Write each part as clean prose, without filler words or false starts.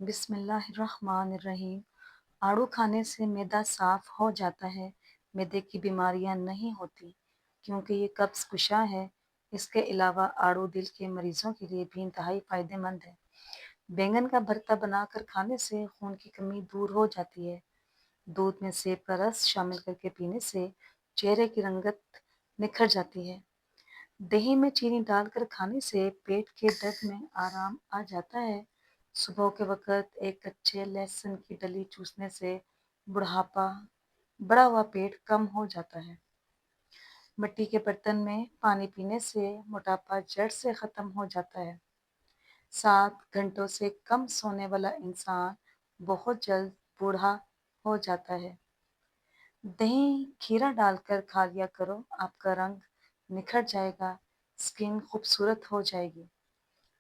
بسم اللہ الرحمن الرحیم۔ آڑو کھانے سے معدہ صاف ہو جاتا ہے۔ معدے کی بیماریاں نہیں ہوتی کیونکہ یہ قبض کشا ہے۔ اس کے علاوہ آڑو دل کے مریضوں کے لیے بھی انتہائی فائدہ مند ہے۔ بینگن کا بھرتا بنا کر کھانے سے خون کی کمی دور ہو جاتی ہے۔ دودھ میں سیب کا رس شامل کر کے پینے سے چہرے کی رنگت نکھر جاتی ہے۔ دہی میں چینی ڈال کر کھانے سے پیٹ کے درد میں آرام آ جاتا ہے۔ صبح کے وقت ایک کچے لہسن کی ڈلی چوسنے سے بڑا ہوا پیٹ کم ہو جاتا ہے۔ مٹی کے برتن میں پانی پینے سے موٹاپا جڑ سے ختم ہو جاتا ہے۔ 7 گھنٹوں سے کم سونے والا انسان بہت جلد بوڑھا ہو جاتا ہے۔ دہی کھیرا ڈال کر کھا لیا کرو، آپ کا رنگ نکھر جائے گا، سکن خوبصورت ہو جائے گی۔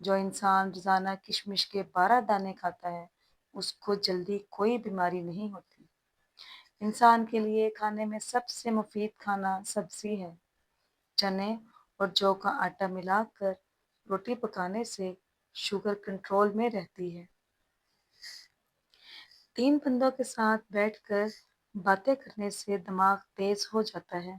جو انسان روزانہ کشمش کے 12 دانے کھاتا ہے اس کو جلدی کوئی بیماری نہیں ہوتی۔ انسان کے لیے کھانے میں سب سے مفید کھانا سبزی ہے۔ چنے اور جو کا آٹا ملا کر روٹی پکانے سے شوگر کنٹرول میں رہتی ہے۔ 3 بندوں کے ساتھ بیٹھ کر باتیں کرنے سے دماغ تیز ہو جاتا ہے۔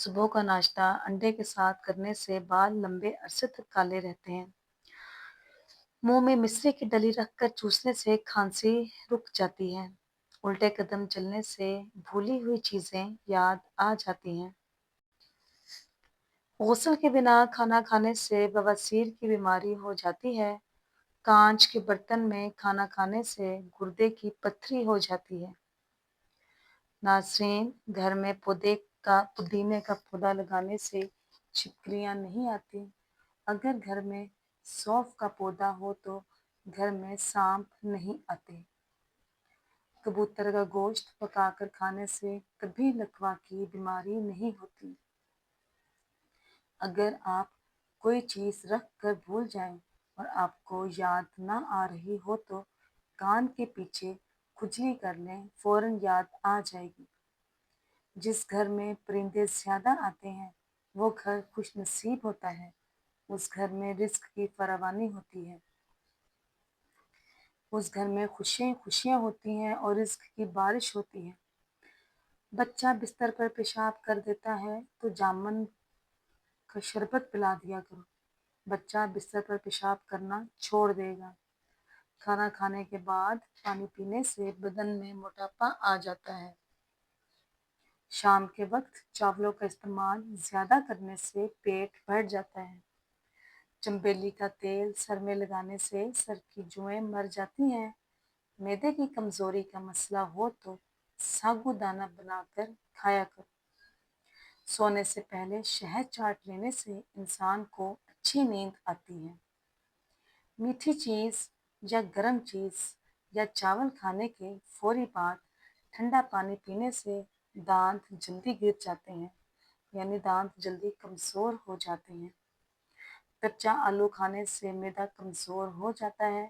صبح کا ناشتہ انڈے کے ساتھ کرنے سے بال لمبے عرصے تک کالے رہتے ہیں۔ منہ میں مصری کی ڈلی رکھ کر چوسنے سے کھانسی رک جاتی ہے۔ الٹے قدم چلنے سے بھولی ہوئی چیزیں یاد آ جاتی ہیں۔ غسل کے بنا کھانا کھانے سے بواسیر کی بیماری ہو جاتی ہے۔ کانچ کے برتن میں کھانا کھانے سے گردے کی پتھری ہو جاتی ہے۔ ناظرین، گھر میں پودینے کا پودا لگانے سے چھپکلیاں نہیں آتی۔ اگر گھر میں سونف کا پودا ہو تو گھر میں سانپ نہیں آتے۔ کبوتر کا گوشت پکا کر کھانے سے کبھی لکوا کی بیماری نہیں ہوتی۔ اگر آپ کوئی چیز رکھ کر بھول جائیں اور آپ کو یاد نہ آ رہی ہو تو کان کے پیچھے کھجلی کر لیں، فوراً یاد آ جائے گی۔ جس گھر میں پرندے زیادہ آتے ہیں وہ گھر خوش نصیب ہوتا ہے۔ اس گھر میں رزق کی فراوانی ہوتی ہے۔ اس گھر میں خوشیاں ہوتی ہیں اور رزق کی بارش ہوتی ہے۔ بچہ بستر پر پیشاب کر دیتا ہے تو جامن کا شربت پلا دیا کرو، بچہ بستر پر پیشاب کرنا چھوڑ دے گا۔ کھانا کھانے کے بعد پانی پینے سے بدن میں موٹاپا آ جاتا ہے۔ شام کے وقت چاولوں کا استعمال زیادہ کرنے سے پیٹ بھر جاتا ہے۔ چنبیلی کا تیل سر میں لگانے سے سر کی جوئیں مر جاتی ہیں۔ معدے کی کمزوری کا مسئلہ ہو تو ساگو دانہ بنا کر کھایا کرو۔ سونے سے پہلے شہد چاٹ لینے سے انسان کو اچھی نیند آتی ہے۔ میٹھی چیز یا گرم چیز یا چاول کھانے کے فوری بعد ٹھنڈا پانی پینے سے دانت جلدی گر جاتے ہیں، یعنی دانت جلدی کمزور ہو جاتے ہیں۔ کچا آلو کھانے سے معدہ کمزور ہو جاتا ہے۔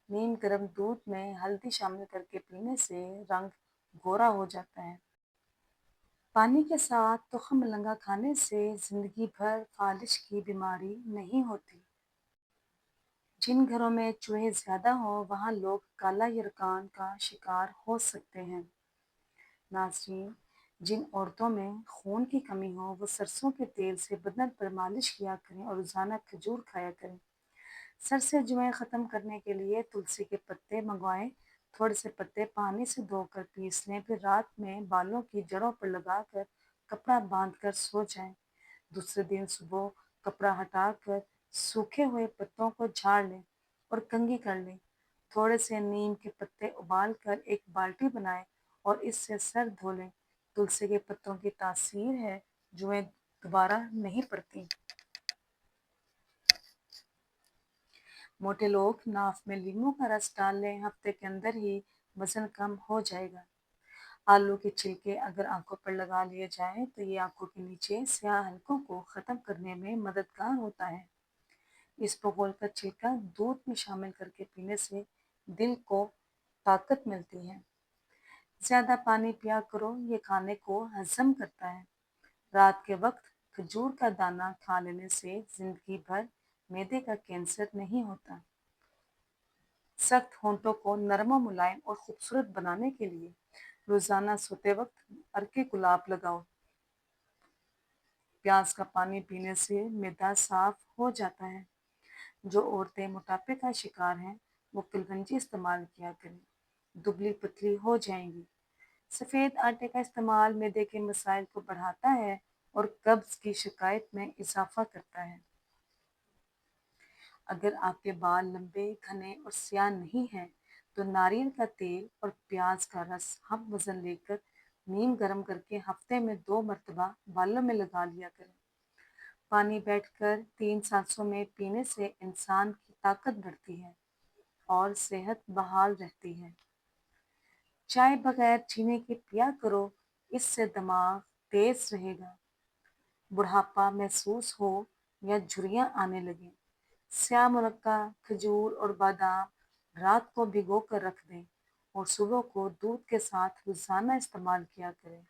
نیم گرم دودھ میں ہلدی شامل کر کے پینے سے رنگ گورا ہو جاتا ہے۔ پانی کے ساتھ تخم مرلنگا کھانے سے زندگی بھر فالج کی بیماری نہیں ہوتی۔ جن گھروں میں چوہے زیادہ ہوں وہاں لوگ کالا یرقان کا شکار ہو سکتے ہیں۔ ناظرین، جن عورتوں میں خون کی کمی ہو وہ سرسوں کے تیل سے بدن پر مالش کیا کریں اور روزانہ کھجور کھایا کریں۔ سر سے جوئیں ختم کرنے کے لیے تلسی کے پتے منگوائیں، تھوڑے سے پتے پانی سے دھو کر پیس لیں، پھر رات میں بالوں کی جڑوں پر لگا کر کپڑا باندھ کر سو جائیں۔ دوسرے دن صبح کپڑا ہٹا کر سوکھے ہوئے پتوں کو جھاڑ لیں اور کنگھی کر لیں۔ تھوڑے سے نیم کے پتے ابال کر ایک بالٹی بنائیں اور اس سے سر دھو لیں۔ تلسی کے پتوں کی تاثیر ہے جوئیں دوبارہ نہیں پڑتی۔ موٹے لوگ ناف میں لیموں کا رس ڈال لیں، ہفتے کے اندر ہی وزن کم ہو جائے گا۔ آلو کے چھلکے اگر آنکھوں پر لگا لیے جائیں تو یہ آنکھوں کے نیچے سیاہ حلقوں کو ختم کرنے میں مددگار ہوتا ہے۔ اس بغول کا چھلکا دودھ میں شامل کر کے پینے سے دل کو طاقت ملتی ہے۔ زیادہ پانی پیا کرو، یہ کھانے کو ہضم کرتا ہے۔ رات کے وقت کھجور کا دانہ کھا لینے سے زندگی بھر معدے کا کینسر نہیں ہوتا۔ سخت ہونٹوں کو نرم و ملائم اور خوبصورت بنانے کے لیے روزانہ سوتے وقت عرق گلاب لگاؤ۔ پیاز کا پانی پینے سے معدہ صاف ہو جاتا ہے۔ جو عورتیں موٹاپے کا شکار ہیں وہ کلونجی استعمال کیا کریں، دبلی پتلی ہو جائیں گی۔ سفید آٹے کا استعمال معدے کے مسائل کو بڑھاتا ہے اور قبض کی شکایت میں اضافہ کرتا ہے۔ اگر آپ کے بال لمبے، گھنے اور سیاہ نہیں ہیں تو ناریل کا تیل اور پیاز کا رس ہم وزن لے کر نیم گرم کر کے ہفتے میں 2 مرتبہ بالوں میں لگا لیا کریں۔ پانی بیٹھ کر 3 سانسوں میں پینے سے انسان کی طاقت بڑھتی ہے اور صحت بحال رہتی ہے۔ چائے بغیر چینی کے پیا کرو، اس سے دماغ تیز رہے گا۔ بڑھاپا محسوس ہو یا جھریاں آنے لگیں، سیاہ مرکہ، کھجور اور بادام رات کو بھگو کر رکھ دیں اور صبح کو دودھ کے ساتھ روزانہ استعمال کیا کریں۔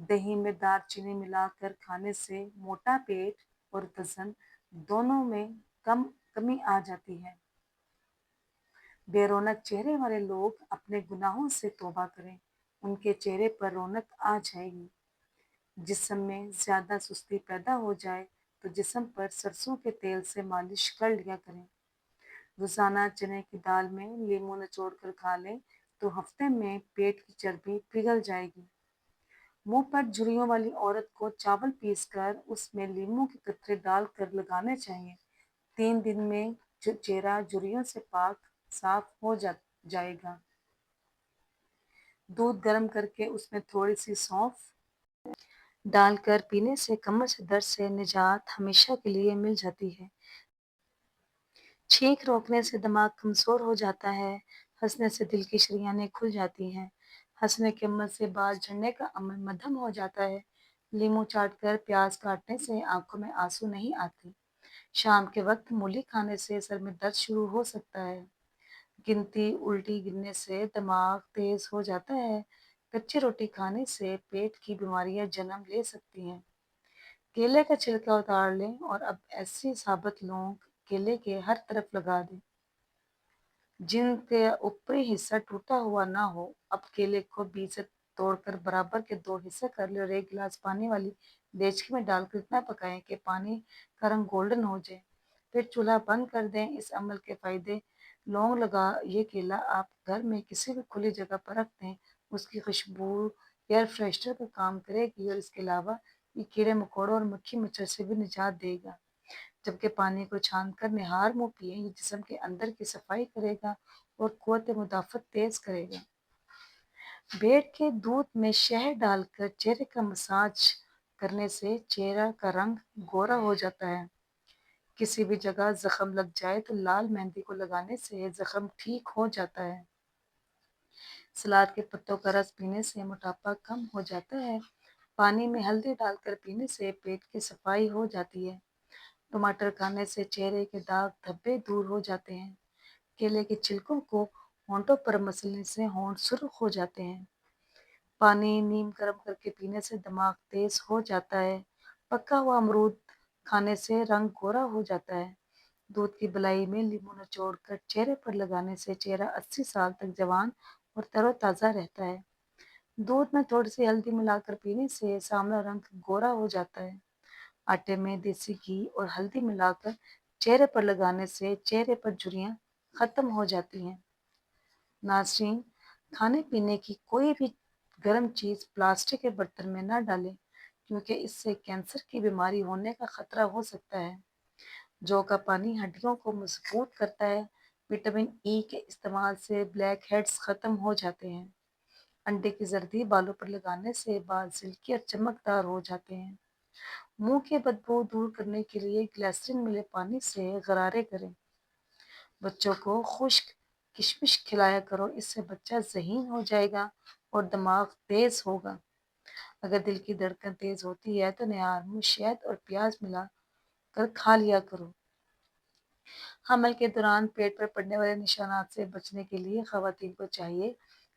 دہی میں دار چینی ملا کر کھانے سے موٹا پیٹ اور وزن دونوں میں کمی آ جاتی ہے۔ بے رونق چہرے والے لوگ اپنے گناہوں سے توبہ کریں، ان کے چہرے پر رونق آ جائے گی۔ جسم میں زیادہ سستی پیدا ہو جائے تو جسم پر سرسوں کے تیل سے مالش کر لیا کریں۔ روزانہ چنے کی دال میں لیموں نچوڑ کر کھا لیں تو ہفتے میں پیٹ کی چربی پگھل جائے گی۔ منہ پر جھریوں والی عورت کو چاول پیس کر اس میں لیموں کے قطرے ڈال کر لگانے چاہیے۔ 3 دن میں چہرہ جھریوں سے پاک صاف ہو جائے گا۔ دودھ گرم کر کے اس میں تھوڑی سی سونف ڈال کر پینے سے کمر سے درد سے نجات ہمیشہ کے لیے مل جاتی ہے۔ چھینک روکنے سے دماغ کمزور ہو جاتا ہے۔ ہنسنے سے دل کی شریانیں کھل جاتی ہیں۔ ہنسنے کے عمل سے بال جھڑنے کا عمل مدھم ہو جاتا ہے۔ لیموں چاٹ کر پیاز کاٹنے سے آنکھوں میں آنسو نہیں آتے۔ شام کے وقت مولی کھانے سے سر میں درد شروع ہو سکتا ہے۔ گنتی الٹی گننے سے دماغ تیز ہو جاتا ہے۔ کچی روٹی کھانے سے پیٹ کی بیماریاں جنم لے سکتی ہیں۔ کیلے کا چھلکا اتار لیں اور اب ایسی ثابت لونگ کیلے کے ہر طرف لگا دیں جن کا اوپری حصہ ٹوٹا ہوا نہ ہو۔ اب کیلے کو بیج سے توڑ کر برابر کے 2 حصے کر لیں اور 1 گلاس پانی والی دیچکی میں ڈال کر اتنا پکائیں کہ پانی کا رنگ گولڈن ہو جائے، پھر چولہا بند کر دیں۔ اس عمل کے فائدے: لونگ لگا یہ کیلا آپ گھر میں کسی بھی کھلی جگہ پر رکھ دیں، اس کی خوشبو ایئر فریشنر کا کام کرے گی اور اس کے علاوہ یہ کیڑے مکوڑوں اور مکھی مچھر سے بھی نجات دے گا۔ جبکہ پانی کو چھان کر نہار منہ پئیں، یہ جسم کے اندر کی صفائی کرے گا اور قوت مدافعت تیز کرے گا۔ بھیڑ کے دودھ میں شہد ڈال کر چہرے کا مساج کرنے سے چہرہ کا رنگ گورا ہو جاتا ہے۔ کسی بھی جگہ زخم لگ جائے تو لال مہندی کو لگانے سے زخم ٹھیک ہو جاتا ہے۔ سلاد کے پتوں کا رس پینے سے موٹاپا کم ہو جاتا ہے۔ پانی میں ہلدی ڈال کر پینے سے پیٹ کی صفائی ہو جاتی ہے۔ ٹماٹر کھانے سے چہرے کے داغ دھبے دور ہو جاتے ہیں۔ کیلے کے چھلکوں کو ہونٹوں پر مسلنے سے ہونٹ سرخ ہو جاتے ہیں۔ پانی نیم گرم کر کے پینے سے دماغ تیز ہو جاتا ہے۔ پکا ہوا امرود کھانے سے رنگ گورا ہو جاتا ہے۔ دودھ کی بلائی میں لیموں نچوڑ کر چہرے پر لگانے سے چہرہ 80 سال تک جوان اور تر و تازہ رہتا ہے۔ دودھ میں تھوڑی سی ہلدی ملا کر پینے سے سانولا رنگ گورا ہو جاتا ہے۔ آٹے میں دیسی گھی اور ہلدی ملا کر چہرے پر لگانے سے چہرے پر جھریاں ختم ہو جاتی ہیں۔ ناظرین، کھانے پینے کی کوئی بھی گرم چیز پلاسٹک کے برتن میں نہ ڈالیں کیونکہ اس سے کینسر کی بیماری ہونے کا خطرہ ہو سکتا ہے۔ جو کا پانی ہڈیوں کو مضبوط کرتا ہے۔ وٹامن ای کے استعمال سے بلیک ہیڈز ختم ہو جاتے ہیں۔ انڈے کی زردی بالوں پر لگانے سے بال سلکی اور چمکدار ہو جاتے ہیں۔ منہ کی بدبو دور کرنے کے لیے گلیسرین ملے پانی سے غرارے کریں۔ بچوں کو خشک کشمش کھلایا کرو، اس سے بچہ ذہین ہو جائے گا اور دماغ تیز ہوگا۔ اگر دل کی دھڑکن تیز ہوتی ہے تو نہار منہ شہد اور پیاز ملا کر کھا لیا کرو۔ حمل کے دوران پیٹ پر پڑنے والے نشانات سے بچنے کے لیے خواتین کو چاہیے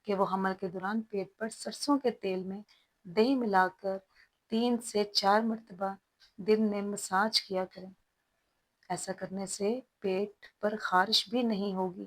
کہ وہ حمل کے دوران پیٹ پر سرسوں کے تیل میں دہی ملا کر 3 سے 4 مرتبہ دن میں مساج کیا کریں۔ ایسا کرنے سے پیٹ پر خارش بھی نہیں ہوگی۔